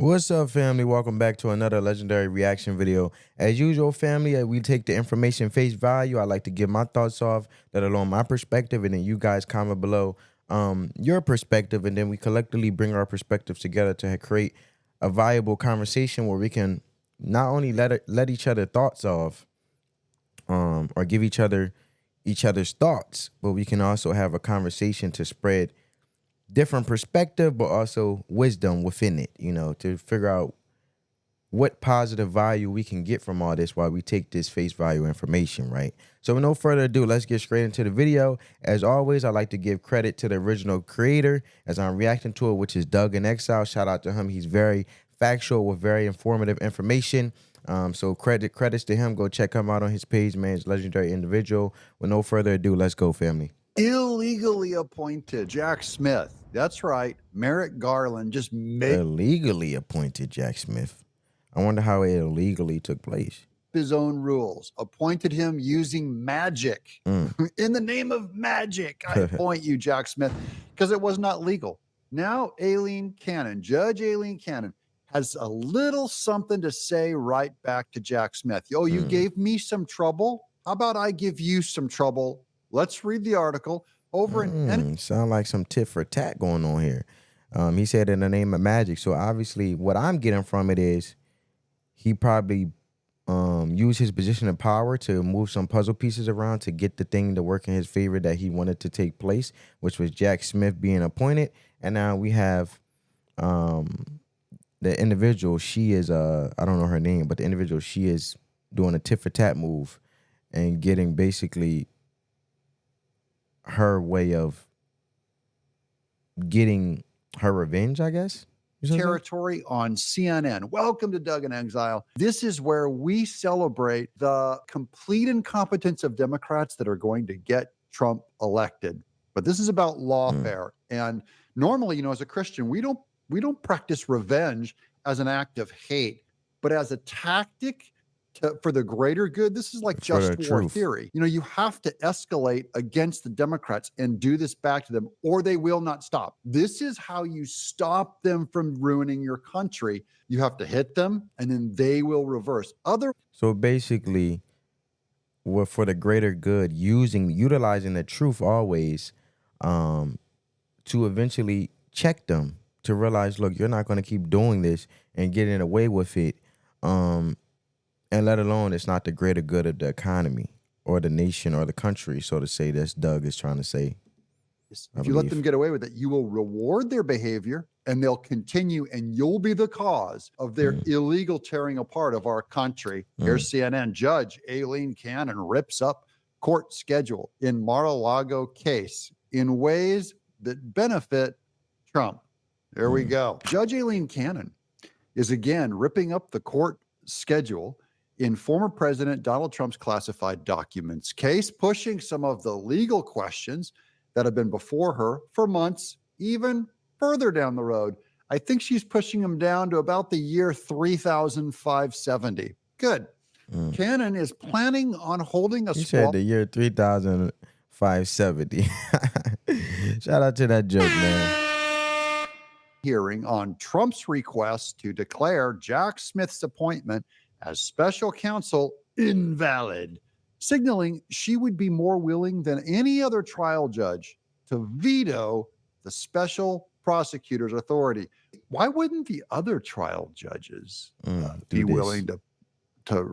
What's up, family? Welcome back to another legendary reaction video. As usual, family, we take the information face value. I like to give my thoughts off, let alone my perspective, and then you guys comment below your perspective, and then we collectively bring our perspectives together to create a viable conversation where we can not only let each other thoughts off, or give each other's thoughts, but we can also have a conversation to spread different perspective, but also wisdom within it, to figure out what positive value we can get from all this while we take this face value information, right? So with no further ado, let's get straight into the video. As always, I like to give credit to the original creator as I'm reacting to it, which is Doug in Exile. Shout out to him. He's very factual with very informative information. So credits to him. Go check him out on his page, man. He's a legendary individual. With no further ado, let's go, family. Illegally appointed Jack Smith. That's right. Merrick Garland just made Illegally appointed Jack Smith. I wonder how it illegally took place. his own rules, appointed him using magic. In the name of magic, I appoint you, Jack Smith, because it was not legal. Now, Judge Aileen Cannon, has a little something to say right back to Jack Smith. Oh, you gave me some trouble? How about I give you some trouble? Let's read the article. Sound like some tit for tat going on here. He said in the name of magic. So obviously what I'm getting from it is he probably used his position of power to move some puzzle pieces around to get the thing to work in his favor that he wanted to take place, which was Jack Smith being appointed. And now we have the individual. She is I don't know her name, but the individual, she is doing a tit for tat move and getting basically her way of getting her revenge, I guess. Territory on CNN. Welcome to Doug in Exile. This is where we celebrate the complete incompetence of Democrats that are going to get Trump elected. But this is about lawfare. And normally, as a Christian, we don't practice revenge as an act of hate, but as a tactic for the greater good. This is like just war theory. You have to escalate against the Democrats and do this back to them, or they will not stop. This is how you stop them from ruining your country. You have to hit them, and then they will reverse. So basically, for the greater good, utilizing the truth always, to eventually check them, to realize, look, you're not going to keep doing this and getting away with it. And let alone it's not the greater good of the economy or the nation or the country, so to say. That's Doug is trying to say. If you let them get away with it, you will reward their behavior and they'll continue, and you'll be the cause of their illegal tearing apart of our country. Here's CNN. Judge Aileen Cannon rips up court schedule in Mar-a-Lago case in ways that benefit Trump. There we go. Judge Aileen Cannon is again ripping up the court schedule in former President Donald Trump's classified documents case, pushing some of the legal questions that have been before her for months, even further down the road. I think she's pushing them down to about the year 3570. Good. Cannon is planning on holding a You said the year 3570. Shout out to that joke, man. Hearing on Trump's request to declare Jack Smith's appointment as special counsel invalid, signaling she would be more willing than any other trial judge to veto the special prosecutor's authority. Why wouldn't the other trial judges be willing to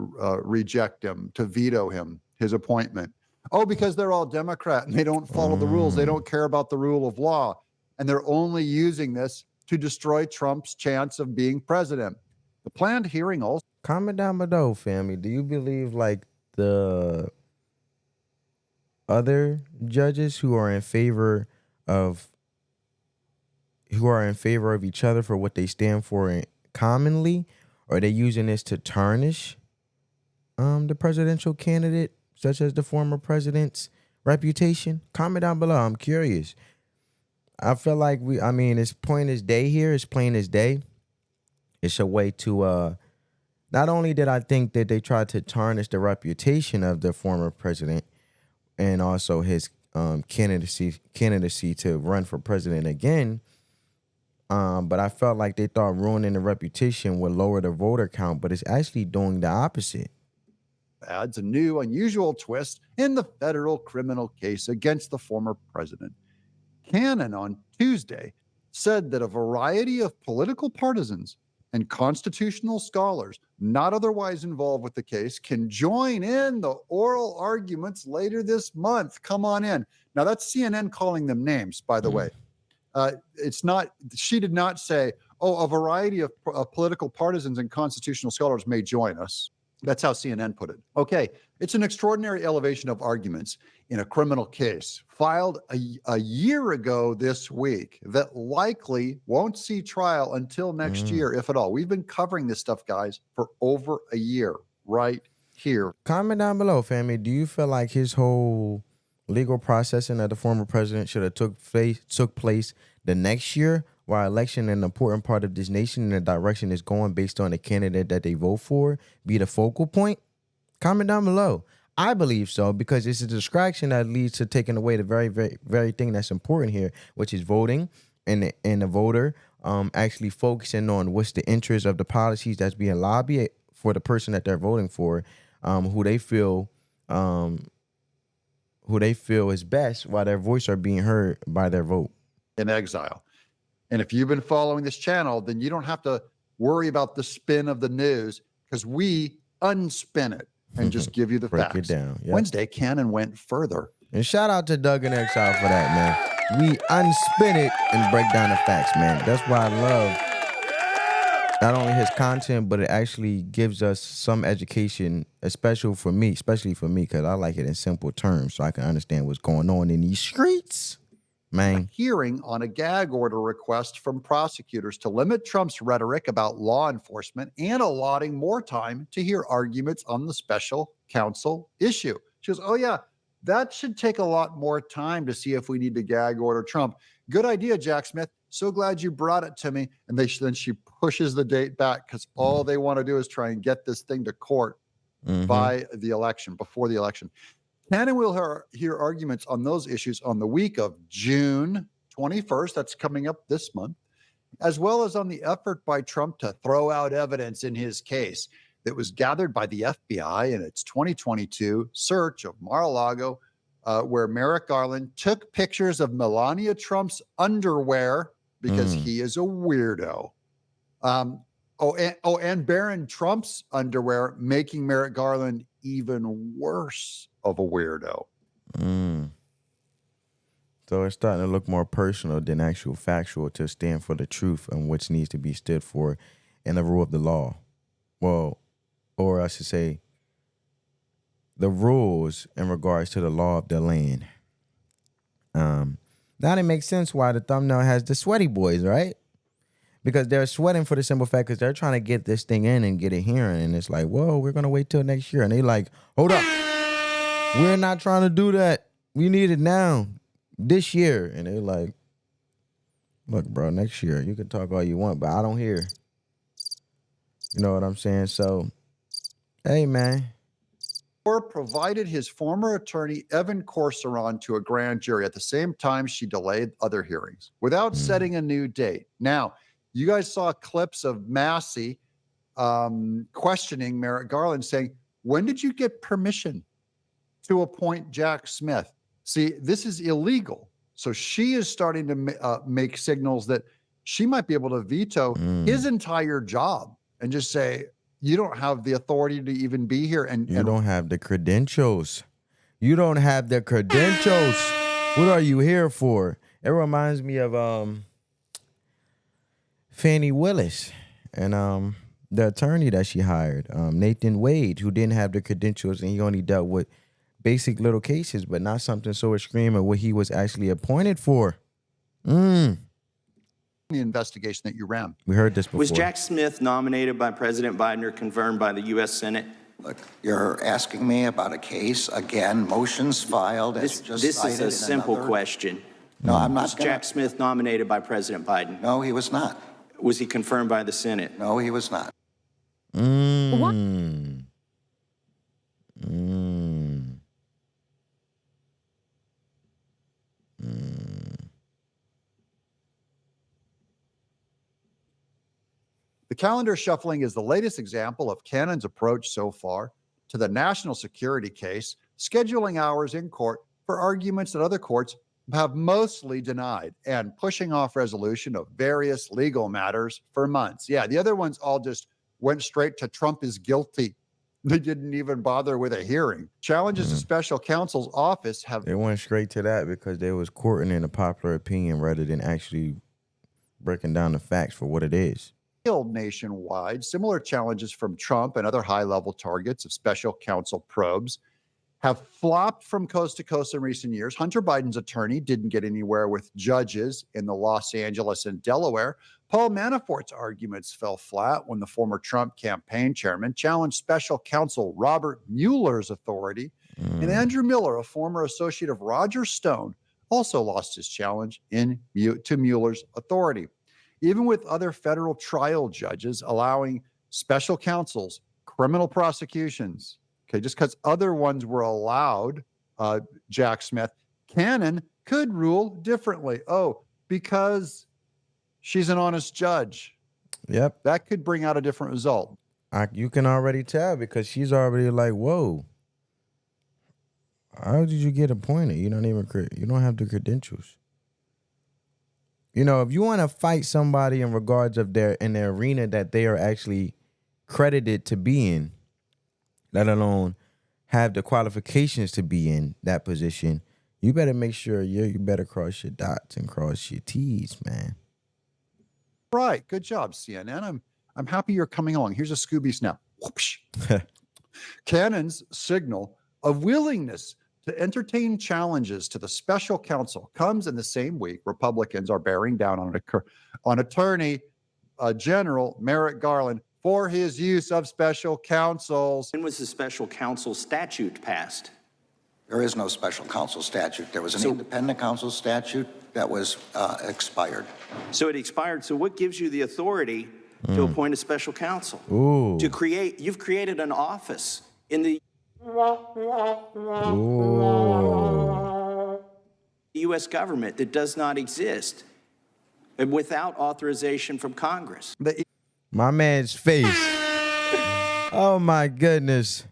reject him, to veto his appointment? Oh, because they're all Democrat and they don't follow the rules. They don't care about the rule of law. And they're only using this to destroy Trump's chance of being president. The planned hearing also. Comment down below, family. Do you believe like the other judges who are in favor of each other for what they stand for commonly, or are they using this to tarnish the presidential candidate, such as the former president's reputation? Comment down below. I'm curious. I feel like it's plain as day here. It's plain as day. It's a way to not only did I think that they tried to tarnish the reputation of the former president and also his candidacy to run for president again, But I felt like they thought ruining the reputation would lower the voter count, but it's actually doing the opposite. Adds a new, unusual twist in the federal criminal case against the former president. Cannon on Tuesday said that a variety of political partisans and constitutional scholars not otherwise involved with the case can join in the oral arguments later this month. Come on in. Now, that's CNN calling them names, by the way. It's not, she did not say, oh, a variety of political partisans and constitutional scholars may join us. That's how CNN put it. Okay, it's an extraordinary elevation of arguments in a criminal case filed a year ago this week that likely won't see trial until next year, if at all. We've been covering this stuff, guys, for over a year right here. Comment down below, family. Do you feel like his whole legal processing of the former president should have took place the next year, while election an important part of this nation and the direction is going based on the candidate that they vote for be the focal point? Comment down below. I believe so, because it's a distraction that leads to taking away the very thing that's important here, which is voting and the voter actually focusing on what's the interest of the policies that's being lobbied for the person that they're voting for, who they feel is best, while their voice are being heard by their vote. In exile. And if you've been following this channel, then you don't have to worry about the spin of the news, because we unspin it and just give you the Break facts. it down. Yep. Wednesday, Cannon went further. And shout out to Doug in Exile for that, man. We unspin it and break down the facts, man. That's why I love not only his content, but it actually gives us some education, especially for me, because I like it in simple terms so I can understand what's going on in these streets. Man. Hearing on a gag order request from prosecutors to limit Trump's rhetoric about law enforcement and allotting more time to hear arguments on the special counsel issue. She goes, oh yeah, that should take a lot more time to see if we need to gag order Trump. Good idea, Jack Smith. So glad you brought it to me. And then she pushes the date back, because all they want to do is try and get this thing to court by the election, before the election. Cannon will hear arguments on those issues on the week of June 21st. That's coming up this month, as well as on the effort by Trump to throw out evidence in his case that was gathered by the FBI in its 2022 search of Mar-a-Lago, where Merrick Garland took pictures of Melania Trump's underwear because he is a weirdo. And Barron Trump's underwear, making Merrick Garland even worse of a weirdo. So it's starting to look more personal than actual factual, to stand for the truth and which needs to be stood for in the rule of the law. Well, or I should say, the rules in regards to the law of the land. Now it makes sense why the thumbnail has the sweaty boys, right? Because they're sweating for the simple fact because they're trying to get this thing in and get it here. And it's like, whoa, we're going to wait till next year. And they like, hold up. We're not trying to do that. We need it now, this year. And they're like, look, bro, next year. You can talk all you want, but I don't hear. You know what I'm saying? So, hey, man. Or provided his former attorney, Evan Corcoran, to a grand jury. At the same time, she delayed other hearings without setting a new date. Now, you guys saw clips of Massey questioning Merrick Garland, saying, when did you get permission to appoint Jack Smith? See, this is illegal. So she is starting to make signals that she might be able to veto his entire job and just say, you don't have the authority to even be here. And you don't have the credentials. You don't have the credentials. What are you here for? It reminds me of Fannie Willis and the attorney that she hired, Nathan Wade, who didn't have the credentials, and he only dealt with basic little cases, but not something so extreme of what he was actually appointed for. The investigation that you ran. We heard this before. Was Jack Smith nominated by President Biden or confirmed by the U.S. Senate? Look, you're asking me about a case again, motions filed. This is a simple question. No, I'm not. Was Jack Smith nominated by President Biden? No, he was not. Was he confirmed by the Senate? No, he was not. What? The calendar shuffling is the latest example of Cannon's approach so far to the national security case, scheduling hours in court for arguments that other courts have mostly denied and pushing off resolution of various legal matters for months. Yeah, the other ones all just went straight to Trump is guilty. They didn't even bother with a hearing. Challenges to special counsel's office have... They went straight to that because they was courting in a popular opinion rather than actually breaking down the facts for what it is. Nationwide, similar challenges from Trump and other high-level targets of special counsel probes have flopped from coast to coast in recent years. Hunter Biden's attorney didn't get anywhere with judges in the Los Angeles and Delaware. Paul Manafort's arguments fell flat when the former Trump campaign chairman challenged special counsel Robert Mueller's authority. And Andrew Miller, a former associate of Roger Stone, also lost his challenge to Mueller's authority. Even with other federal trial judges allowing special counsel's criminal prosecutions, okay, just because other ones were allowed, Jack Smith, Cannon could rule differently. Oh, because she's an honest judge. Yep. That could bring out a different result. You can already tell because she's already like, whoa. How did you get appointed? You don't have the credentials. You know, if you want to fight somebody in regards of in their arena that they are actually credited to be in, let alone have the qualifications to be in that position, you better make sure you better cross your dots and cross your T's, man. Right. Good job, CNN. I'm happy you're coming along. Here's a Scooby snap. Whoopsh. Cannon's signal of willingness to entertain challenges to the special counsel comes in the same week Republicans are bearing down on Attorney General Merrick Garland for his use of special counsels. When was the special counsel statute passed? There is no special counsel statute. There was an independent counsel statute that was expired. So it expired. So what gives you the authority to appoint a special counsel? Ooh. You've created an office in the U.S. government that does not exist without authorization from Congress. My man's face. Oh, my goodness.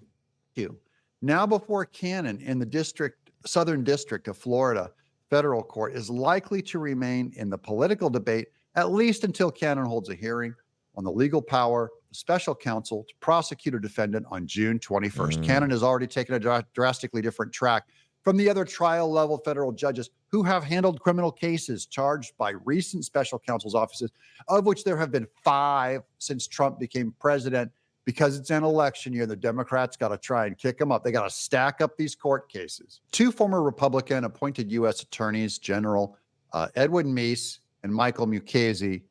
Now before Cannon in the Southern District of Florida federal court is likely to remain in the political debate, at least until Cannon holds a hearing on the legal power of special counsel to prosecute a defendant on June 21st. Cannon has already taken a drastically different track from the other trial level federal judges who have handled criminal cases charged by recent special counsel's offices, of which there have been 5 since Trump became president. Because it's an election year, the Democrats got to try and kick them up. They got to stack up these court cases. 2 former Republican appointed U.S. attorneys general, Edwin Meese and Michael Mukasey,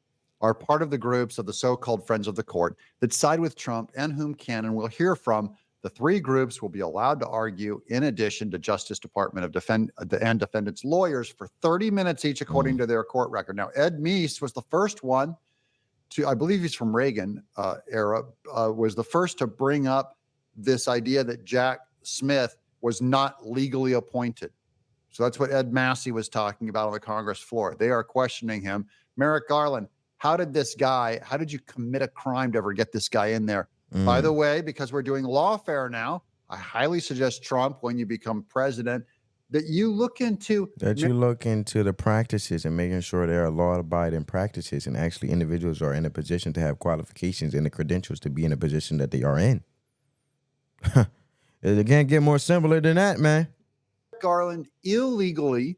are part of the groups of the so-called Friends of the Court that side with Trump and whom Cannon will hear from. The 3 groups will be allowed to argue in addition to Justice Department and defendants' lawyers for 30 minutes each, according to their court record. Now, Ed Meese was the first one I believe he's from Reagan era, was the first to bring up this idea that Jack Smith was not legally appointed. So that's what Ed Massey was talking about on the Congress floor. They are questioning him. Merrick Garland, how did you commit a crime to ever get this guy in there? By the way, because we're doing lawfare now, I highly suggest Trump, when you become president, that you look into the practices and making sure there are law-abiding practices and actually individuals are in a position to have qualifications and the credentials to be in a position that they are in. It can't get more simpler than that, man. Garland illegally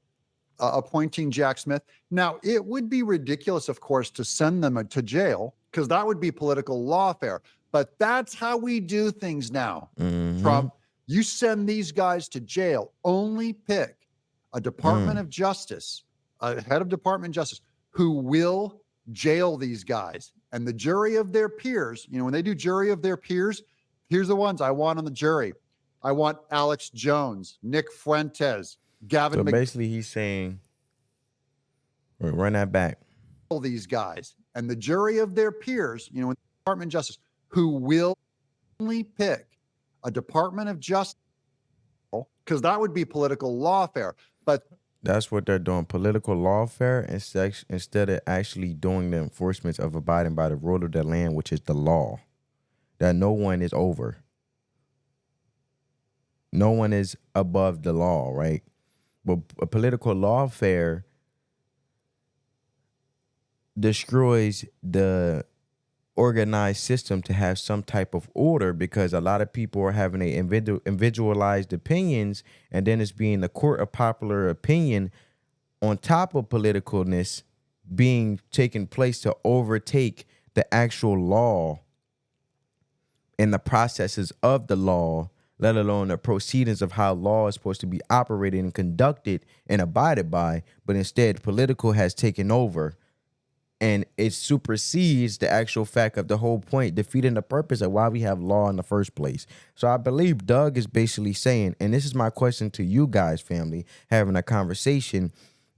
appointing Jack Smith. Now, it would be ridiculous, of course, to send them to jail because that would be political lawfare. But that's how we do things now, Trump. You send these guys to jail, only pick a Department of Justice, a head of Department of Justice, who will jail these guys. And the jury of their peers, when they do jury of their peers, here's the ones I want on the jury. I want Alex Jones, Nick Fuentes, Gavin. So basically he's saying, run that back. These guys and the jury of their peers, in the Department of Justice, who will only pick a Department of Justice, because that would be political lawfare. But That's what they're doing. Political lawfare instead of actually doing the enforcement of abiding by the rule of the land, which is the law. That no one is over. No one is above the law, right? But a political lawfare destroys the organized system to have some type of order, because a lot of people are having a individualized opinions, and then it's being the court of popular opinion on top of politicalness being taking place to overtake the actual law and the processes of the law, let alone the proceedings of how law is supposed to be operated and conducted and abided by. But instead, political has taken over, and it supersedes the actual fact of the whole point, defeating the purpose of why we have law in the first place. So I believe Doug is basically saying, and this is my question to you guys, family, having a conversation,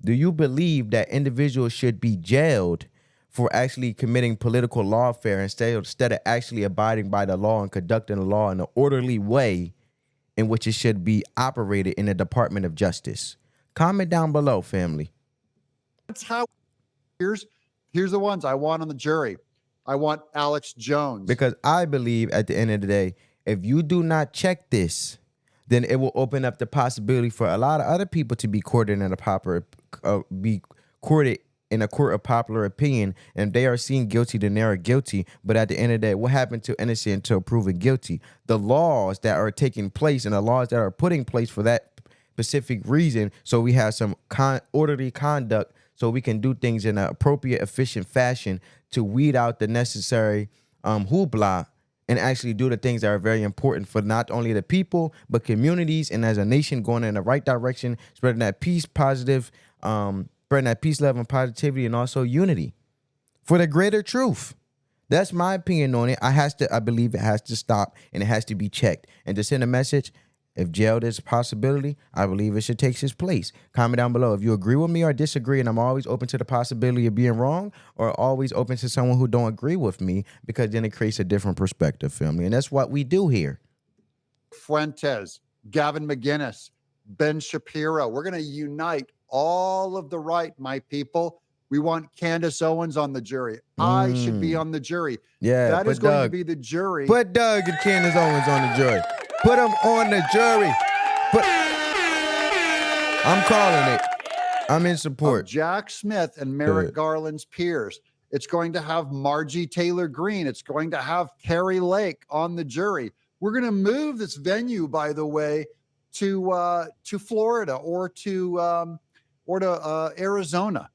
do you believe that individuals should be jailed for actually committing political lawfare instead of actually abiding by the law and conducting the law in an orderly way in which it should be operated in the Department of Justice? Comment down below, family. That's how. Here's the ones I want on the jury. I want Alex Jones. Because I believe at the end of the day, if you do not check this, then it will open up the possibility for a lot of other people to be courted in a court of popular opinion. And if they are seen guilty, then they are guilty. But at the end of the day, what happened to innocent until proven guilty? The laws that are taking place and the laws that are put in place for that specific reason, so we have some orderly conduct, so we can do things in an appropriate, efficient fashion to weed out the necessary hoopla and actually do the things that are very important for not only the people, but communities, and as a nation going in the right direction, spreading that peace, spreading that peace, love, and positivity, and also unity for the greater truth. That's my opinion on it. I believe it has to stop, and it has to be checked. And to send a message, if jail is a possibility, I believe it should take its place. Comment down below if you agree with me or disagree, and I'm always open to the possibility of being wrong, or always open to someone who don't agree with me, because then it creates a different perspective, family. And that's what we do here. Fuentes, Gavin McGinnis, Ben Shapiro. We're going to unite all of the right, my people. We want Candace Owens on the jury. I should be on the jury. Yeah, that is going to be the jury. Put Doug and Candace Owens on the jury. Put them on the jury. I'm calling it. I'm in support. Jack Smith and Merrick Garland's peers. It's going to have Margie Taylor Greene. It's going to have Carrie Lake on the jury. We're going to move this venue, by the way, to Florida or to Arizona.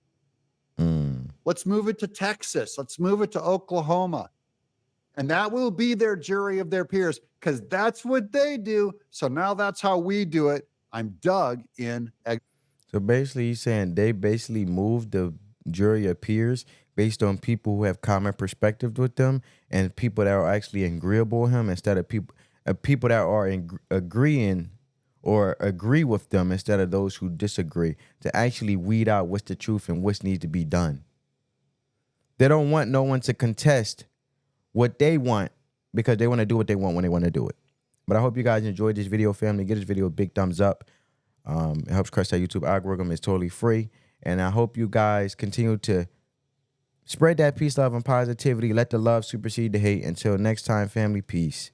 Let's move it to Texas. Let's move it to Oklahoma. And that will be their jury of their peers, because that's what they do. So now that's how we do it. I'm Doug in. So basically, he's saying they basically moved the jury of peers based on people who have common perspectives with them and people that are actually agreeable with him, instead of people that are agreeing or agree with them, instead of those who disagree, to actually weed out what's the truth and what needs to be done. They don't want no one to contest what they want, because they want to do what they want when they want to do it. But I hope you guys enjoyed this video, family. Give this video a big thumbs up. It helps crush that YouTube algorithm. It's totally free. And I hope you guys continue to spread that peace, love, and positivity. Let the love supersede the hate. Until next time, family, peace.